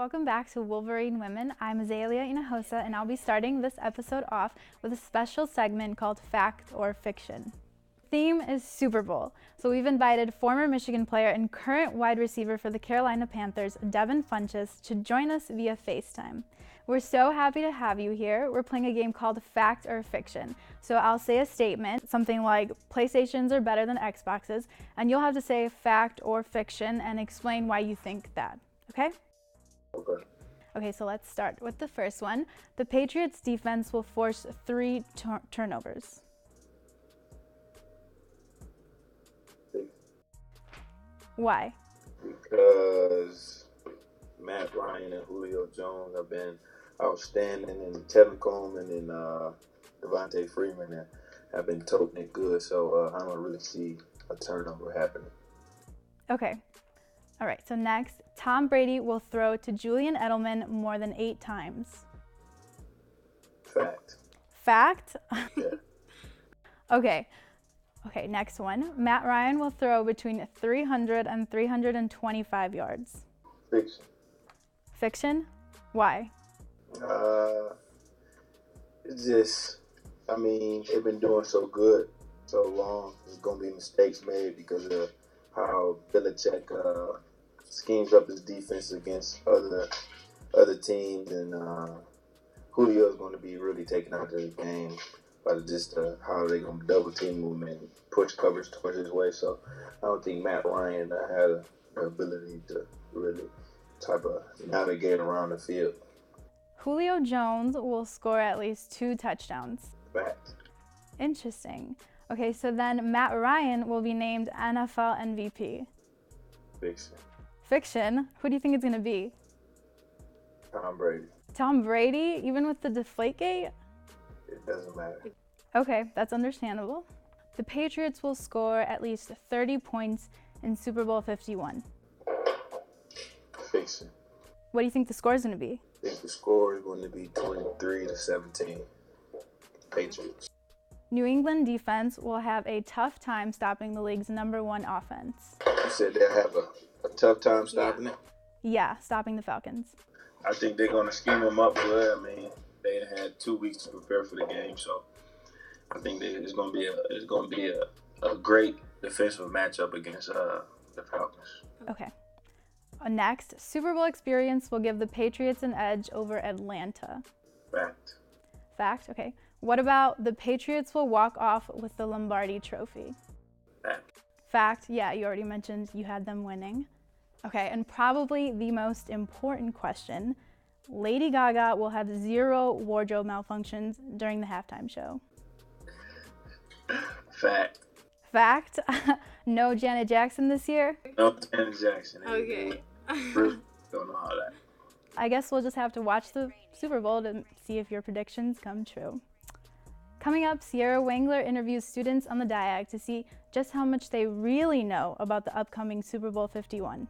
Welcome back to Wolverine Women. I'm Azalea Hinojosa, and I'll be starting this episode off with a special segment called Fact or Fiction. Theme is Super Bowl, so we've invited former Michigan player and current wide receiver for the Carolina Panthers, Devin Funchess, to join us via FaceTime. We're so happy to have you here. We're playing a game called Fact or Fiction. So I'll say a statement, something like PlayStations are better than Xboxes, and you'll have to say fact or fiction and explain why you think that, okay? Okay, so let's start with the first one. The Patriots defense will force 3 turnovers. Why? Because Matt Ryan and Julio Jones have been outstanding, and Tevin Coleman and Devontae Freeman have been toting it good, so I don't really see a turnover happening. Okay. All right, so next, Tom Brady will throw to Julian Edelman more than 8 times. Fact. Fact? Yeah. Okay, next one. Matt Ryan will throw between 300 and 325 yards. Fiction. Fiction? Why? It's just, they've been doing so good so long. There's going to be mistakes made because of how Belichick schemes up his defense against other teams, and Julio is going to be really taken out of the game by just how they're going to double team him and push coverage towards his way. So I don't think Matt Ryan had the ability to really type of navigate around the field. Julio Jones will score at least 2 touchdowns. Fact. Interesting. Okay, so then Matt Ryan will be named NFL MVP. Fiction. Fiction? Who do you think it's going to be? Tom Brady. Tom Brady, even with the Deflategate? It doesn't matter. Okay, that's understandable. The Patriots will score at least 30 points in Super Bowl 51. Fiction. What do you think the score is going to be? I think the score is going to be 23-17. Patriots. New England defense will have a tough time stopping the league's #1 offense. You said they'll have a tough time stopping it? Yeah, stopping the Falcons. I think they're going to scheme them up good. They had 2 weeks to prepare for the game, so I think it's going to be a great defensive matchup against the Falcons. Okay. Next, Super Bowl experience will give the Patriots an edge over Atlanta. Fact. Fact? Okay. What about the Patriots will walk off with the Lombardi Trophy? Fact. Fact? Yeah, you already mentioned you had them winning. Okay, and probably the most important question, Lady Gaga will have 0 wardrobe malfunctions during the halftime show. Fact. Fact? No Janet Jackson this year? No Janet Jackson. Okay. Don't know how that. I guess we'll just have to watch the Super Bowl to see if your predictions come true. Coming up, Sierra Wangler interviews students on the Diag to see just how much they really know about the upcoming Super Bowl 51.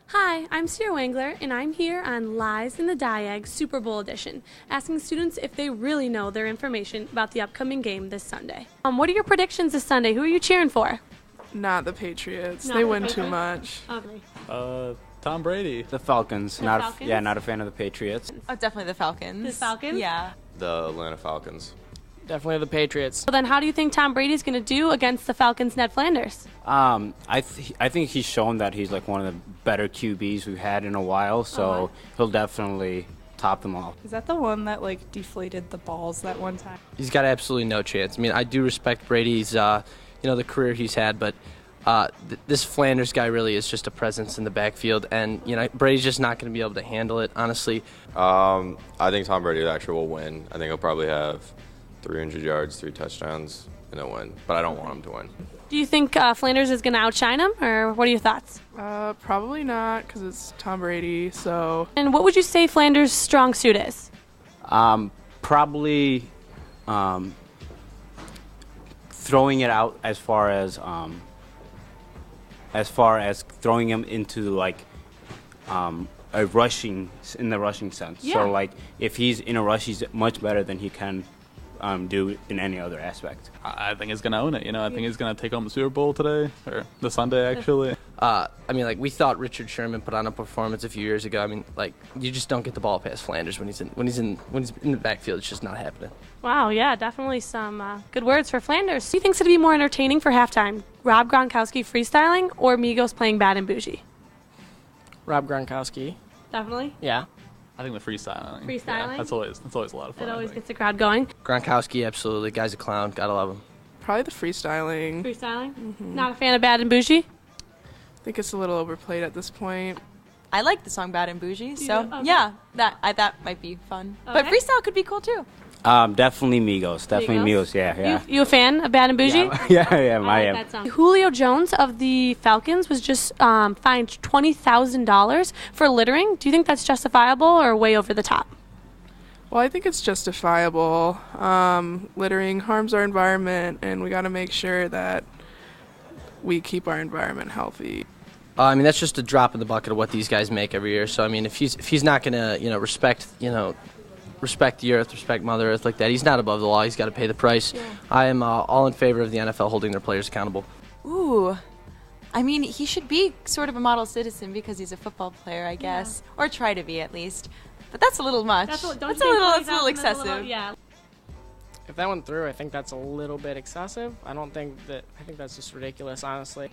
Hi, I'm Sierra Wangler, and I'm here on Lies in the Diag Super Bowl edition, asking students if they really know their information about the upcoming game this Sunday. What are your predictions this Sunday? Who are you cheering for? Not the Patriots. Not they the win Patriots? too much. Okay. Tom Brady. The Falcons. The Falcons? Not a fan of the Patriots. Oh, definitely the Falcons. The Falcons? Yeah. The Atlanta Falcons. Definitely the Patriots. So then how do you think Tom Brady's going to do against the Falcons' Ned Flanders? I think he's shown that he's like one of the better QBs we've had in a while, so he'll definitely top them all. Is that the one that deflated the balls that one time? He's got absolutely no chance. I do respect Brady's, the career he's had, but this Flanders guy really is just a presence in the backfield, and Brady's just not going to be able to handle it. Honestly, I think Tom Brady actually will win. I think he'll probably have 300 yards, 3 touchdowns, and a win. But I don't want him to win. Do you think Flanders is going to outshine him, or what are your thoughts? Probably not, because it's Tom Brady, so... And what would you say Flanders' strong suit is? Probably throwing it out as far as throwing him into a rushing sense. Yeah. So if he's in a rush, he's much better than he can do in any other aspect. I think he's going to own it. I think he's going to take home the Super Bowl today, or the Sunday, actually. We thought Richard Sherman put on a performance a few years ago. You just don't get the ball past Flanders when he's in the backfield. It's just not happening. Wow, yeah, definitely some good words for Flanders. Do you think it's going to be more entertaining for halftime? Rob Gronkowski freestyling or Migos playing Bad and Bougie? Rob Gronkowski. Definitely? Yeah. I think the freestyling. Freestyling? Yeah, that's always a lot of fun. It always gets the crowd going. Gronkowski, absolutely. Guy's a clown. Gotta love him. Probably the freestyling. Freestyling? Mm-hmm. Not a fan of Bad and Bougie? I think it's a little overplayed at this point. I like the song Bad and Bougie, so okay. yeah, that might be fun. Okay. But freestyle could be cool too. Definitely Migos. Definitely Migos. Yeah. You a fan of Bad and Bougie? Yeah, I I am. like that song. Julio Jones of the Falcons was just fined $20,000 for littering. Do you think that's justifiable or way over the top? Well, I think it's justifiable. Littering harms our environment, and we got to make sure that we keep our environment healthy. That's just a drop in the bucket of what these guys make every year. So if he's not gonna respect the earth, respect Mother Earth like that, he's not above the law. He's got to pay the price. Yeah. I am all in favor of the NFL holding their players accountable. Ooh. He should be sort of a model citizen because he's a football player, I guess, or try to be at least. But that's a little much. That's a little excessive. Yeah. If that went through, I think that's a little bit excessive. I think that's just ridiculous, honestly.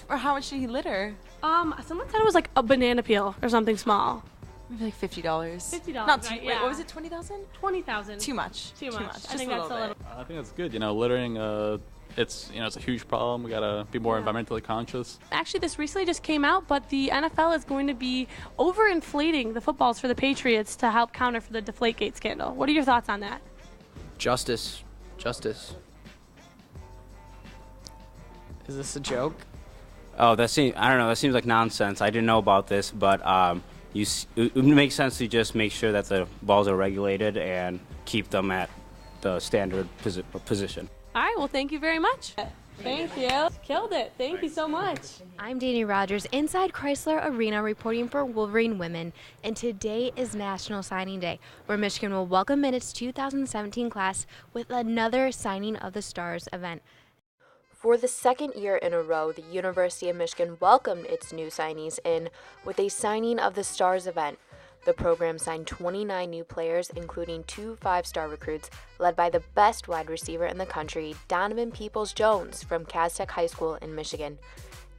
Or how much did he litter? Someone said it was like a banana peel or something small. Maybe like $50. $50. Not too. Right, Wait, yeah. what was it? 20,000? 20,000. Too much. Too much. Just I think that's a little. I think that's good. Littering. It's a huge problem. We gotta be more environmentally conscious. Actually, this recently just came out, but the NFL is going to be overinflating the footballs for the Patriots to help counter for the Deflategate scandal. What are your thoughts on that? Justice. Is this a joke? Oh, I don't know. That seems like nonsense. I didn't know about this, but it makes sense to just make sure that the balls are regulated and keep them at the standard position. All right. Well, thank you very much. Thank you. Killed it. Thank you so much. I'm Danny Rogers inside Chrysler Arena reporting for Wolverine Women, and today is National Signing Day, where Michigan will welcome in its 2017 class with another Signing of the Stars event. For the second year in a row, the University of Michigan welcomed its new signees in with a Signing of the Stars event. The program signed 29 new players, including 2 5-star recruits, led by the best wide receiver in the country, Donovan Peoples-Jones from Caztech High School in Michigan.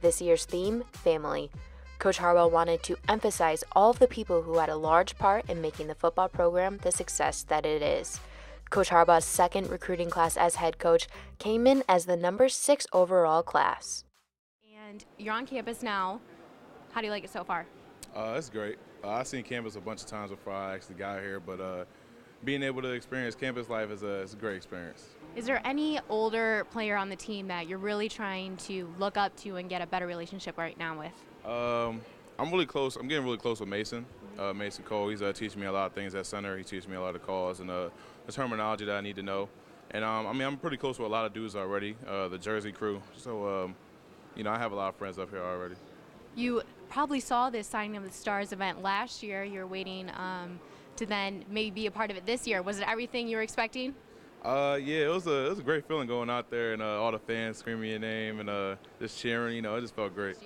This year's theme, family. Coach Harbaugh wanted to emphasize all of the people who had a large part in making the football program the success that it is. Coach Harbaugh's second recruiting class as head coach came in as the number 6 overall class. And you're on campus now. How do you like it so far? It's great. I've seen campus a bunch of times before I actually got here, but being able to experience campus life is a great experience. Is there any older player on the team that you're really trying to look up to and get a better relationship right now with? I'm really close. I'm getting really close with Mason. Mason Cole. He's teaching me a lot of things at center. He teaches me a lot of calls and the terminology that I need to know. And I'm pretty close with a lot of dudes already. The Jersey crew. So I have a lot of friends up here already. You probably saw this Signing of the Stars event last year. You're waiting to then maybe be a part of it this year. Was it everything you were expecting? Yeah, it was a great feeling going out there and all the fans screaming your name and just cheering. It just felt great.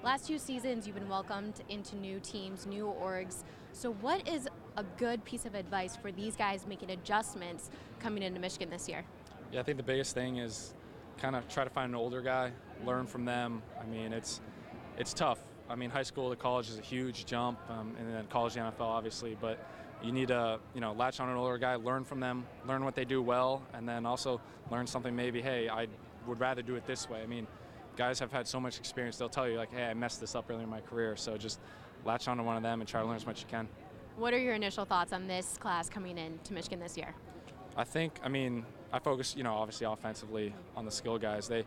Last 2 seasons, you've been welcomed into new teams, new orgs. So what is a good piece of advice for these guys making adjustments coming into Michigan this year? Yeah, I think the biggest thing is kind of try to find an older guy, learn from them. It's tough. High school to college is a huge jump, and then college to NFL, obviously. But you need to, latch on an older guy, learn from them, learn what they do well, and then also learn something maybe, hey, I would rather do it this way. Guys have had so much experience, they'll tell you, like, hey, I messed this up earlier in my career. So just latch on to one of them and try to learn as much as you can. What are your initial thoughts on this class coming in to Michigan this year? I focus, obviously offensively on the skill guys. A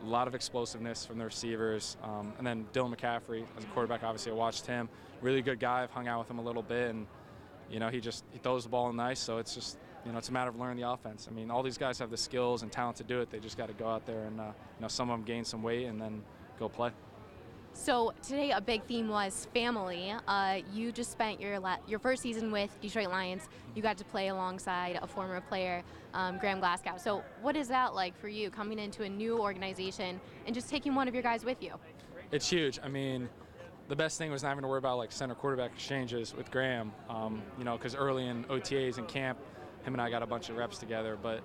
lot of explosiveness from the receivers. And then Dylan McCaffrey, as a quarterback, obviously I watched him. Really good guy. I've hung out with him a little bit. And, he throws the ball nice. So it's just, it's a matter of learning the offense. All these guys have the skills and talent to do it. They just got to go out there and, some of them gain some weight and then go play. So today a big theme was family. You just spent your first season with Detroit Lions. You got to play alongside a former player, Graham Glasgow. So what is that like for you, coming into a new organization and just taking one of your guys with you? It's huge. I mean, the best thing was not having to worry about like center quarterback exchanges with Graham, you know, because early in OTAs and camp, him and I got a bunch of reps together. But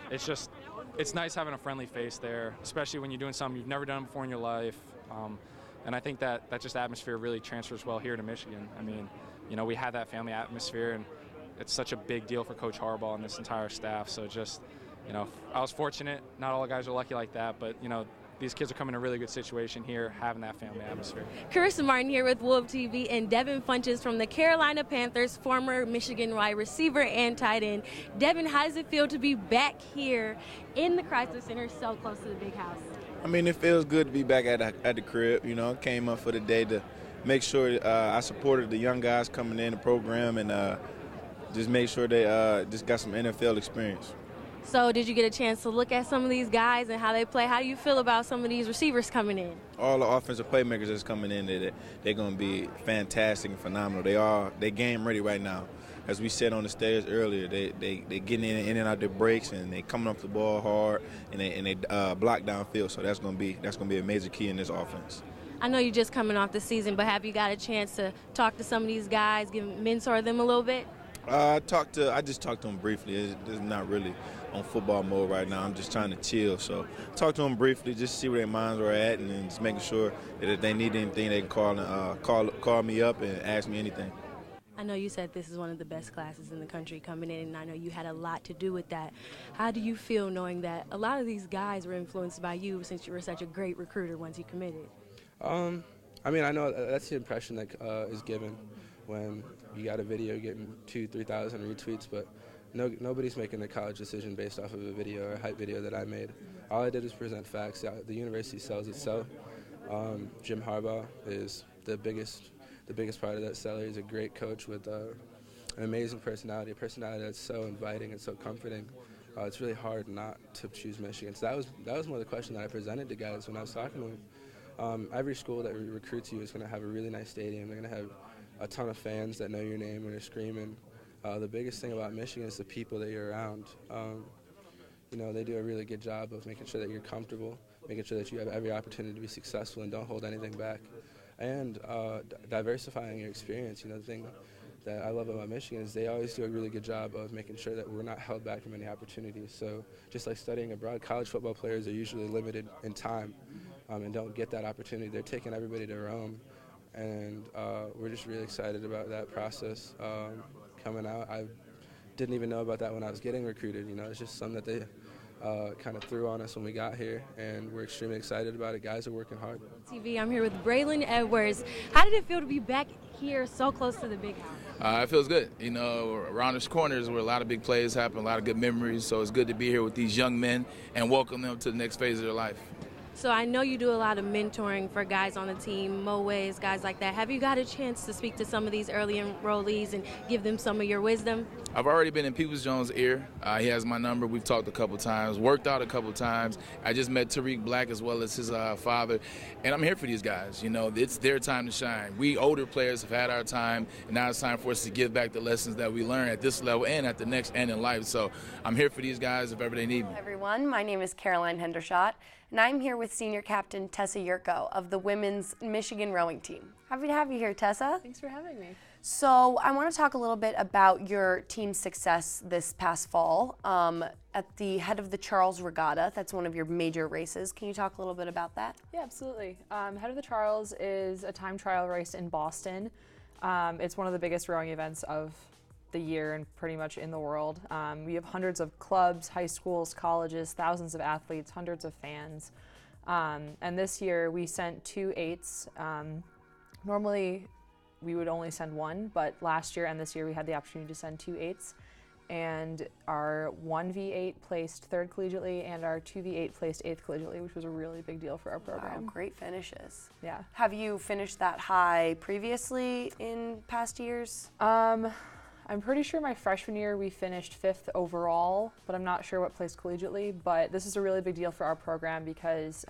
it's nice having a friendly face there, especially when you're doing something you've never done before in your life. And I think that just atmosphere really transfers well here to Michigan. I mean, you know, we had that family atmosphere, and it's such a big deal for Coach Harbaugh and this entire staff. So just, you know, I was fortunate. Not all the guys are lucky like that, but, you know, these kids are coming in a really good situation here, having that family atmosphere. Carissa Martin here with Wolv-TV and Devin Funchess from the Carolina Panthers, former Michigan wide receiver and tight end. Devin, how does it feel to be back here in the Chrysler Center, so close to the big house? I mean, it feels good to be back at the crib. You know, I came up for the day to make sure I supported the young guys coming in the program and just make sure they just got some NFL experience. So did you get a chance to look at some of these guys and how they play? How do you feel about some of these receivers coming in? All the offensive playmakers that's coming in, they're going to be fantastic and phenomenal. They game ready right now. As we said on the stage earlier, they getting in and out their breaks, and they coming off the ball hard, and they block downfield. So that's going to be a major key in this offense. I know you're just coming off the season, but have you got a chance to talk to some of these guys, mentor them a little bit? I just talked to them briefly. It's not really on football mode right now. I'm just trying to chill. So talk to them briefly, just see where their minds are at, and then just making sure that if they need anything, they can call me up and ask me anything. I know you said this is one of the best classes in the country coming in, and I know you had a lot to do with that. How do you feel knowing that a lot of these guys were influenced by you since you were such a great recruiter once you committed? I mean, I know that's the impression that is given when you got a video getting 2,000-3,000 retweets, but nobody's making a college decision based off of a video or a hype video that I made. All I did was present facts. The university sells itself. Jim Harbaugh is the biggest part of that seller. He's a great coach with an amazing personality, a personality that's so inviting and so comforting. It's really hard not to choose Michigan. So that was one of the questions that I presented to guys when I was talking to them. Every school that recruits you is going to have a really nice stadium. They're going to have a ton of fans that know your name when you're screaming. The biggest thing about Michigan is the people that you're around. You know, they do a really good job of making sure that you're comfortable, making sure that you have every opportunity to be successful and don't hold anything back, and diversifying your experience. You know, the thing that I love about Michigan is they always do a really good job of making sure that we're not held back from any opportunities. So just like studying abroad, college football players are usually limited in time and don't get that opportunity. They're taking everybody to Rome, and we're just really excited about that process coming out. I didn't even know about that when I was getting recruited. You know, it's just something that they kind of threw on us when we got here, and we're extremely excited about it. Guys are working hard. TV, I'm here with Braylon Edwards. How did it feel to be back here so close to the big house? It feels good. You know, around this corner is where a lot of big plays happen, a lot of good memories, so it's good to be here with these young men and welcome them to the next phase of their life. So I know you do a lot of mentoring for guys on the team, Moways, guys like that. Have you got a chance to speak to some of these early enrollees and give them some of your wisdom? I've already been in Peoples-Jones' ear. He has my number. We've talked a couple times, worked out a couple times. I just met Tariq Black as well as his father, and I'm here for these guys. You know, it's their time to shine. We older players have had our time, and now it's time for us to give back the lessons that we learn at this level and at the next and in life. So I'm here for these guys if ever they need me. Hello everyone, my name is Caroline Hendershot, and I'm here with senior captain Tessa Yurko of the women's Michigan rowing team. Happy to have you here, Tessa. Thanks for having me. So I want to talk a little bit about your team's success this past fall at the head of the Charles Regatta. That's one of your major races. Can you talk a little bit about that? Yeah, absolutely. Head of the Charles is a time trial race in Boston. It's one of the biggest rowing events of the year and pretty much in the world. We have hundreds of clubs, high schools, colleges, thousands of athletes, hundreds of fans. And this year we sent 2 8s. Normally we would only send 1, but last year and this year we had the opportunity to send 2 8s. And our 1 V8 placed 3rd collegiately and our 2 V8 placed 8th collegiately, which was a really big deal for our program. Wow, great finishes. Yeah. Have you finished that high previously in past years? I'm pretty sure my freshman year we finished 5th overall, but I'm not sure what place collegiately. But this is a really big deal for our program because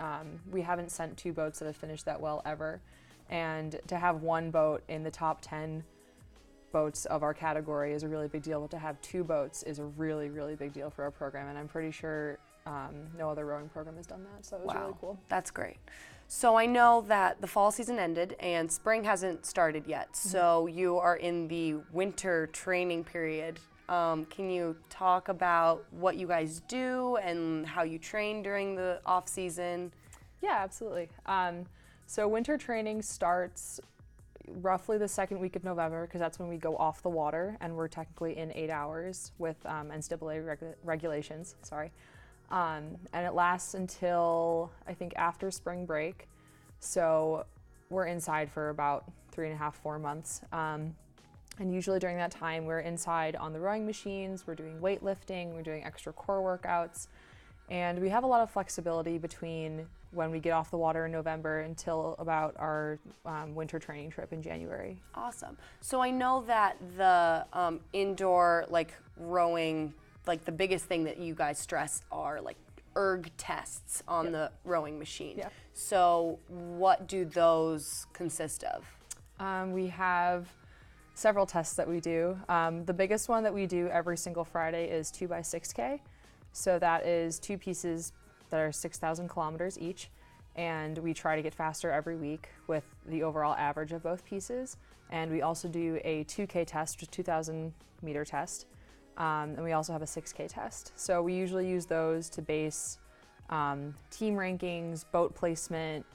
we haven't sent 2 boats that have finished that well ever. And to have 1 boat in the top 10 boats of our category is a really big deal, but to have 2 boats is a really, really big deal for our program. And I'm pretty sure no other rowing program has done that, so it was really cool. That's great. So I know that the fall season ended and spring hasn't started yet. So you are in the winter training period. Can you talk about what you guys do and how you train during the off season? Yeah, absolutely. So winter training starts roughly the 2nd week of November because that's when we go off the water and we're technically in 8 hours with NCAA regulations. Sorry. And it lasts until I think after spring break. So we're inside for about 3.5, 4 months. And usually during that time we're inside on the rowing machines, we're doing weightlifting, we're doing extra core workouts. And we have a lot of flexibility between when we get off the water in November until about our winter training trip in January. Awesome. So I know that the indoor rowing, the biggest thing that you guys stress are erg tests on the rowing machine. Yeah. So what do those consist of? We have several tests that we do. The biggest one that we do every single Friday is 2x6K. So that is 2 pieces that are 6,000 kilometers each. And we try to get faster every week with the overall average of both pieces. And we also do a 2K test, which is a 2,000 meter test. And we also have a 6K test. So we usually use those to base team rankings, boat placement,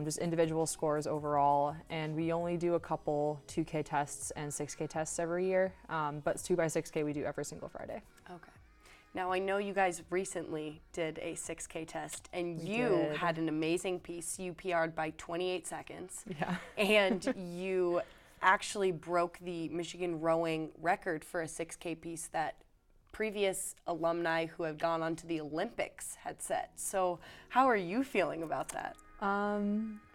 just individual scores overall. And we only do a couple 2K tests and 6K tests every year. But 2x6K we do every single Friday. Okay. Now I know you guys recently did a 6K test and you had an amazing piece. You PR'd by 28 seconds. Yeah. And you actually broke the Michigan rowing record for a 6K piece that previous alumni who have gone on to the Olympics had set. So how are you feeling about that?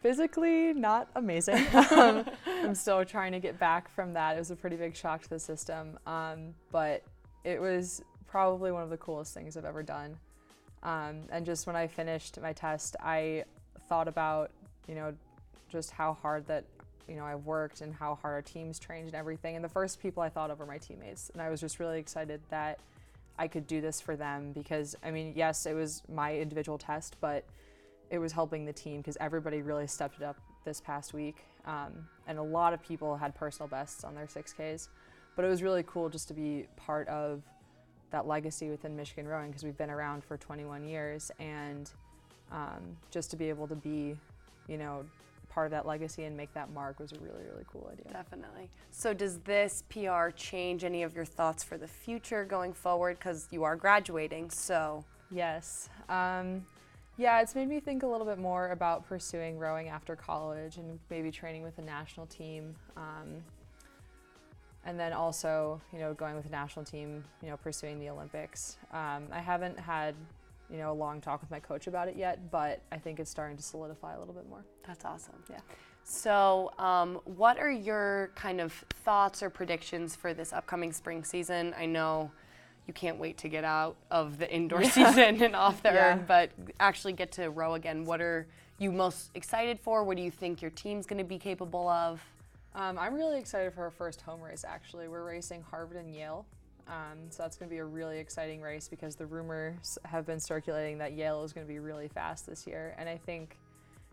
Physically, not amazing. I'm still trying to get back from that. It was a pretty big shock to the system, but it was probably one of the coolest things I've ever done. And just when I finished my test, I thought about, just how hard that I worked and how hard our teams trained and everything. And the first people I thought of were my teammates. And I was just really excited that I could do this for them because, yes, it was my individual test, but it was helping the team because everybody really stepped it up this past week. And a lot of people had personal bests on their 6Ks. But it was really cool just to be part of that legacy within Michigan rowing because we've been around for 21 years. And just to be able to be, part of that legacy and make that mark was a really, really cool idea. Definitely. So does this PR change any of your thoughts for the future going forward? Because you are graduating, so. Yes. Yeah, it's made me think a little bit more about pursuing rowing after college and maybe training with a national team. And then also, going with the national team, pursuing the Olympics. I haven't had a long talk with my coach about it yet, but I think it's starting to solidify a little bit more. That's awesome. Yeah. So what are your kind of thoughts or predictions for this upcoming spring season? I know you can't wait to get out of the indoor season and off the erg, but actually get to row again. What are you most excited for? What do you think your team's going to be capable of? I'm really excited for our first home race, actually. We're racing Harvard and Yale. So that's going to be a really exciting race because the rumors have been circulating that Yale is going to be really fast this year. And I think,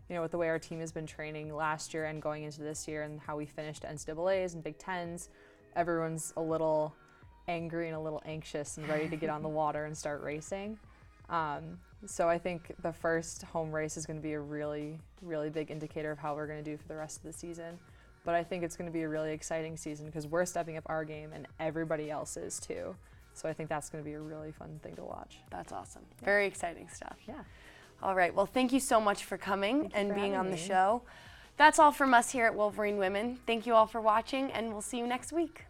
with the way our team has been training last year and going into this year and how we finished NCAAs and Big Tens, everyone's a little angry and a little anxious and ready to get on the water and start racing. So I think the first home race is going to be a really, really big indicator of how we're going to do for the rest of the season. But I think it's going to be a really exciting season because we're stepping up our game and everybody else is too. So I think that's going to be a really fun thing to watch. That's awesome. Yeah. Very exciting stuff. Yeah. All right. Well, thank you so much for coming and being on the show. That's all from us here at Wolverine Women. Thank you all for watching, and we'll see you next week.